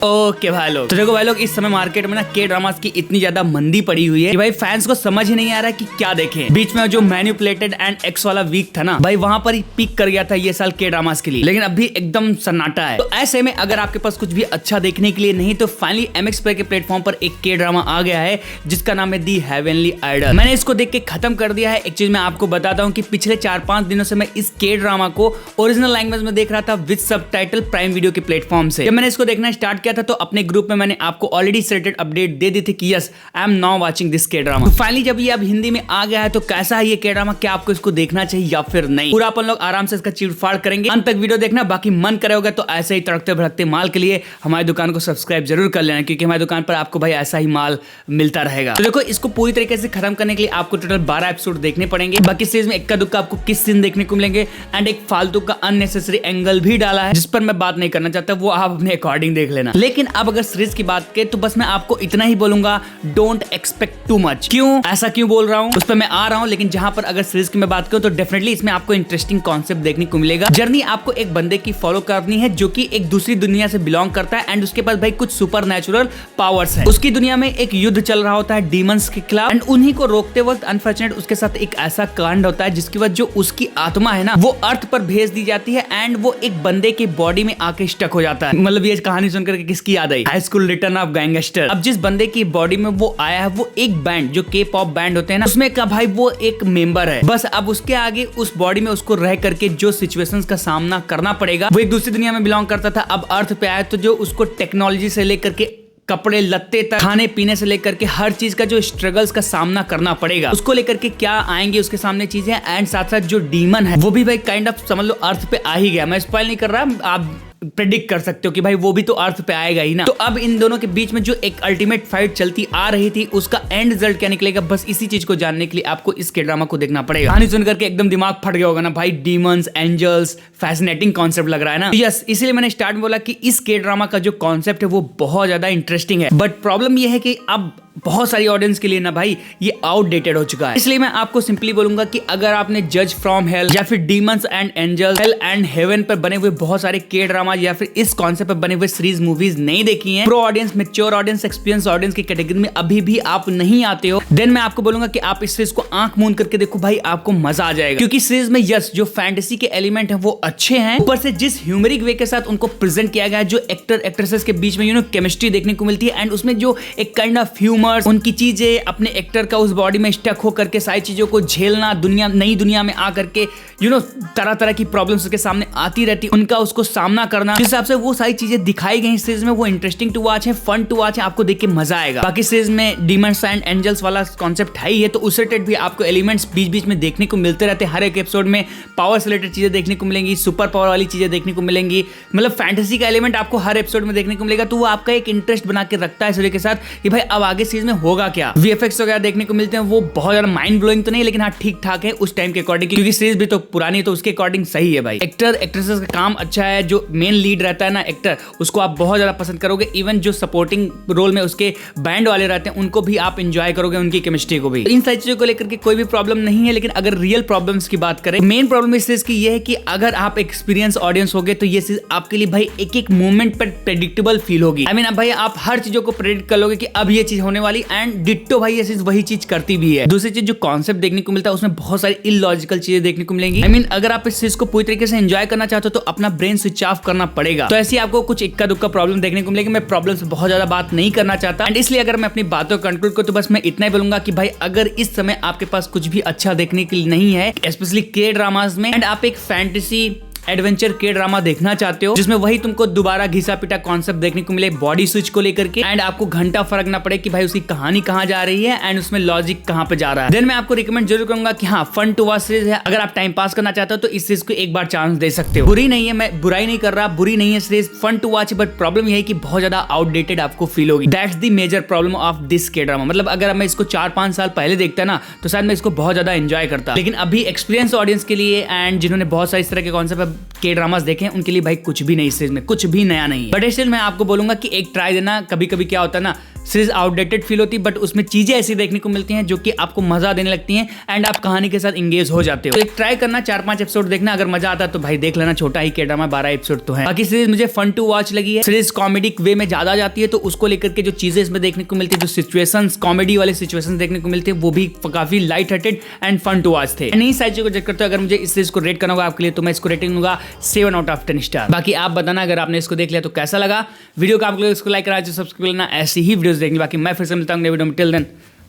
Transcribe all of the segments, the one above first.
Okay भाई लोग, तो देखो भाई लोग, इस समय मार्केट में ना के ड्रामास की इतनी ज्यादा मंदी पड़ी हुई है कि भाई फैंस को समझ ही नहीं आ रहा है कि क्या देखें। बीच में जो मैन्युपुलेटेड एंड एक्स वाला वीक था ना भाई, वहां पर ही पीक कर गया था ये साल के ड्रामास के लिए, लेकिन अभी एकदम सन्नाटा है। तो ऐसे में अगर आपके पास कुछ भी अच्छा देखने के लिए नहीं, तो फाइनली MX Play के प्लेटफॉर्म पर एक के ड्रामा आ गया है जिसका नाम है दी हेवनली आइडल। मैंने इसको देख के खत्म कर दिया है। एक चीज मैं आपको बताता हूँ कि पिछले 4-5 दिनों से मैं इस के ड्रामा को ओरिजिनल लैंग्वेज में देख रहा था विद सबटाइटल प्राइम वीडियो के प्लेटफॉर्म से। जब मैंने इसको देखना स्टार्ट किया था तो अपने ग्रुप में मैंने आपको ऑलरेडी सेलेक्टेड अपडेट दे दी थी कि yes I am now watching this K drama. तो फाइनली जब ये अब हिंदी में आ गया है तो कैसा है ये के ड्रामा, क्या आपको इसको देखना चाहिए या फिर नहीं, पूरा अपन लोग आराम से इसका चीड़-फाड़ करेंगे। अंत तक वीडियो देखना, बाकी मन करे होगा तो ऐसे ही तड़कते भड़कते माल के लिए हमारी दुकान को सब्सक्राइब जरूर कर लेना, क्योंकि हमारी दुकान पर आपको भाई ऐसा ही माल मिलता रहेगा। तो देखो, इसको पूरी तरीके से खत्म करने के लिए आपको टोटल 12 एपिसोड देखने पड़ेंगे। बाकी सीरीज में इक्का दुक्का आपको किस सीन देखने को मिलेंगे एंड एक फालतू का अननेसेसरी एंगल भी डाला है जिस पर मैं बात नहीं करना चाहता, वो आप अपने अकॉर्डिंग देख लेना। लेकिन अब अगर सीरीज की बात करें तो बस मैं आपको इतना ही बोलूंगा, डोंट एक्सपेक्ट टू मच। क्यों ऐसा क्यों बोल रहा हूं उस पर मैं आ रहा हूं, लेकिन जहां पर अगर सीरीज की मैं बात करूं तो डेफिनेटली इसमें आपको इंटरेस्टिंग कॉन्सेप्ट देखने को मिलेगा। जर्नी आपको एक बंदे की फॉलो करनी है जो कि एक दूसरी दुनिया से बिलोंग करता है एंड उसके पास भाई कुछ सुपर नेचुरल पावर्स है। उसकी दुनिया में एक युद्ध चल रहा होता है डीमंस के खिलाफ एंड उन्हीं को रोकते वक्त अनफॉर्चुनेट उसके साथ एक ऐसा कांड होता है जिसकी वजह जो उसकी आत्मा है ना वो अर्थ पर भेज दी जाती है एंड वो एक बंदे के बॉडी में आके स्टक हो जाता है। मतलब ये कहानी सुनकर के किसकी याद आई? High school return of gangster. अब जिस बंदे की बॉडी में वो आया है वो एक बैंड जो के पॉप बैंड होते हैं ना उसमें का भाई वो एक मेंबर है। बस अब उसके आगे उस बॉडी में उसको रह करके जो सिचुएशंस का सामना करना पड़ेगा, वो एक दूसरी दुनिया में बिलोंग करता था, अब अर्थ पे आया तो जो उसको टेक्नोलॉजी से लेकर के कपड़े लत्ते तक, खाने पीने से लेकर के हर चीज का जो स्ट्रगल्स का सामना करना पड़ेगा, उसको लेकर के क्या आएंगे उसके सामने चीजें एंड साथ साथ जो डीमन है वो भी भाई काइंड ऑफ समझ लो अर्थ पे आ ही गया। मैं स्पॉइल नहीं कर रहा, आप प्रेडिक्ट कर सकते हो कि भाई वो भी तो अर्थ पे आएगा ही ना। तो अब इन दोनों के बीच में जो एक अल्टीमेट फाइट चलती आ रही थी उसका एंड रिजल्ट क्या निकलेगा, बस इसी चीज को जानने के लिए आपको इस के ड्रामा को देखना पड़ेगा। कहानी सुनकर के एकदम दिमाग फट गया होगा ना भाई, डीमंस एंजल्स, फैसिनेटिंग कॉन्सेप्ट लग रहा है ना। यस, इसीलिए मैंने स्टार्ट में बोला कि इस के ड्रामा का जो कॉन्सेप्ट है वो बहुत ज्यादा इंटरेस्टिंग है, बट प्रॉब्लम ये है कि अब बहुत सारी ऑडियंस के लिए ना भाई ये आउटडेटेड हो चुका है। इसलिए मैं आपको सिंपली बोलूंगा कि अगर आपने जज फ्रॉम हेल या फिर demons and angels, hell and heaven पर बने हुए बहुत सारे के ड्रामा या फिर इस कॉन्सेप्ट पर बने हुए सीरीज मूवीज नहीं देखी हैं, pro audience, mature audience, experience audience की कैटेगरी में अभी भी आप नहीं आते हो, देन मैं आपको बोलूंगा कि आप इस सीरीज को आंख मूंद करके देखो भाई, आपको मजा आ जाएगा। क्योंकि सीरीज में यस जो फैंटेसी के एलिमेंट है वो अच्छे हैं, ऊपर से जिस ह्यूमरिक वे के साथ उनको प्रेजेंट किया गया है, जो एक्टर एक्ट्रेसेस के बीच में केमिस्ट्री देखने को मिलती है एंड उसमें जो एक काइंड ऑफ ह्यूमर, उनकी चीजें अपने एक्टर का उस बॉडी में स्टक होकर के सारी चीजों को झेलना, नई दुनिया में आकर के तरह तरह की प्रॉब्लम्स उसके सामने आती रहती, उनका उसको सामना करना, जिस हिसाब से वो सारी चीजें दिखाई गई सीरीज में वो इंटरेस्टिंग टू वॉच है, फन टू वॉच है, आपको देख के मजा आएगा। बाकी सीरीज में डीमंस एंड एंजल्स वाला कॉन्सेप्ट है ही है, तो उससे रिलेटेड भी आपको एलिमेंट्स बीच बीच में देखने को मिलते रहते हैं। हर एक एपिसोड में पावर से रिलेटेड चीजें देखने को मिलेंगी, सुपर पावर वाली चीजें देखने को मिलेंगी, मतलब फैंटेसी का एलिमेंट आपको हर एपिसोड में देखने को मिलेगा, तो वो आपका एक इंटरेस्ट बना के रखता है सूर्य के साथ कि भाई अब आगे सीरीज में होगा क्या। VFX वगैरह देखने को मिलते हैं, वो बहुत ज्यादा माइंड ब्लोइंग तो नहीं, लेकिन हाँ ठीक ठाक है उस टाइम के अकॉर्डिंग, क्योंकि सीरीज भी तो पुरानी है तो उसके अकॉर्डिंग सही है भाई। एक्टर एक्ट्रेसेस का काम अच्छा है, जो मेन लीड रहता है ना एक्टर, उसको आप बहुत ज्यादा पसंद करोगे, इवन जो सपोर्टिंग रोल में उसके बैंड वाले रहते हैं उनको भी आप एंजॉय करोगे, उनकी केमिस्ट्री को भी। इन सारी चीजों को लेकर के कोई भी प्रॉब्लम नहीं है, लेकिन अगर रियल प्रॉब्लम्स की बात करें, मेन प्रॉब्लम इस सीरीज की ये है कि अगर आप एक्सपीरियंस ऑडियंस होगे तो ये सीरीज आपके लिए भाई एक एक मूवमेंट पर प्रेडिक्टेबल फील होगी। आई मीन अब भाई आप हर चीजों को प्रेडिक्ट कर लोगे कि अब ये चीज होने वाली, एंड डिट्टो भाई ये चीज वही चीज करती भी है। दूसरी चीज जो कॉन्सेप्ट देखने को मिलता है उसमें बहुत सारी इलॉजिकल चीजें देखने को मिलेंगी। आई मीन अगर आप इस चीज को पूरी तरीके से एंजॉय करना चाहते हो तो अपना ब्रेन स्विच ऑफ करना पड़ेगा, तो ऐसी आपको कुछ इक्का दुक्का प्रॉब्लम देखने को मिलेगी। मैं प्रॉब्लम से बहुत ज्यादा बात नहीं करना चाहता एंड इसलिए अगर मैं अपनी बातों को कंक्लूड करूं तो बस मैं इतना ही बोलूंगा कि भाई अगर इस समय आपके पास कुछ भी अच्छा देखने के लिए नहीं है, स्पेशली के ड्रामास में, एंड आप एक फैंटेसी एडवेंचर के ड्रामा देखना चाहते हो जिसमें वही तुमको दोबारा घिसा पिटा कॉन्सेप्ट देखने को मिले बॉडी स्विच को लेकर के, एंड आपको घंटा फर्क ना पड़े कि भाई उसकी कहानी कहां जा रही है एंड उसमें लॉजिक कहां पे जा रहा है, देन मैं आपको रिकमेंड जरूर करूंगा कि हाँ फन टू वॉच सीरीज है। अगर आप टाइम पास करना चाहते हो तो इस सीरीज को एक बार चांस दे सकते हो। बुरी नहीं है, मैं बुराई नहीं कर रहा, बुरी नहीं है series, fun to watch, but problem यह है कि बहुत ज्यादा आउटडेटेड आपको फील होगी। That's the major problem of this K drama. मतलब अगर मैं इसको 4-5 साल पहले देखता ना तो शायद मैं इसको बहुत ज्यादा एंजॉय करता, लेकिन अभी एक्सपीरियंस ऑडियंस के लिए एंड जिन्होंने बहुत सारे इस तरह के कॉन्सेप्ट के ड्रामास देखे हैं उनके लिए भाई कुछ भी नहीं, सीरीज में कुछ भी नया नहीं है। बट स्टिल मैं आपको बोलूंगा कि एक ट्राई देना। कभी कभी क्या होता है ना, सीरीज आउटडेटेड फील होती है, बट उसमें चीजें ऐसी देखने को मिलती हैं जो कि आपको मजा देने लगती हैं एंड आप कहानी के साथ इंगेज हो जाते हो। तो एक ट्राई करना, 4-5 एपिसोड देखना, अगर मजा आता है तो भाई देख लेना। छोटा ही के-ड्रामा, 12 एपिसोड तो है। बाकी सीरीज मुझे फन टू वॉच लगी है। सीरीज कॉमेडिक वे में ज्यादा जाती है, तो उसको लेकर के जो चीजें इसमें देखने को मिलती है, जो सिचुएशंस, कॉमेडी वाले सिचुएशंस देखने को मिलते हैं, वो भी काफी light hearted and fun to watch थे। नहीं सारी चीजों को जज करते हो, अगर मुझे इस सीरीज को रेट करना होगा आपके लिए, तो मैं इसको रेटिंग दूंगा 7 आउट ऑफ 10 स्टार। बाकी आप बताना अगर आपने इसको देख लिया तो कैसा लगा वीडियो को। आप लोग इसको लाइक करा, सब्सक्राइब करना, ऐसी ही वीडियोस देखनी। बाकी मैं फिर से मिलता हूँ नए वीडियो में। Till then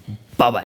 bye bye.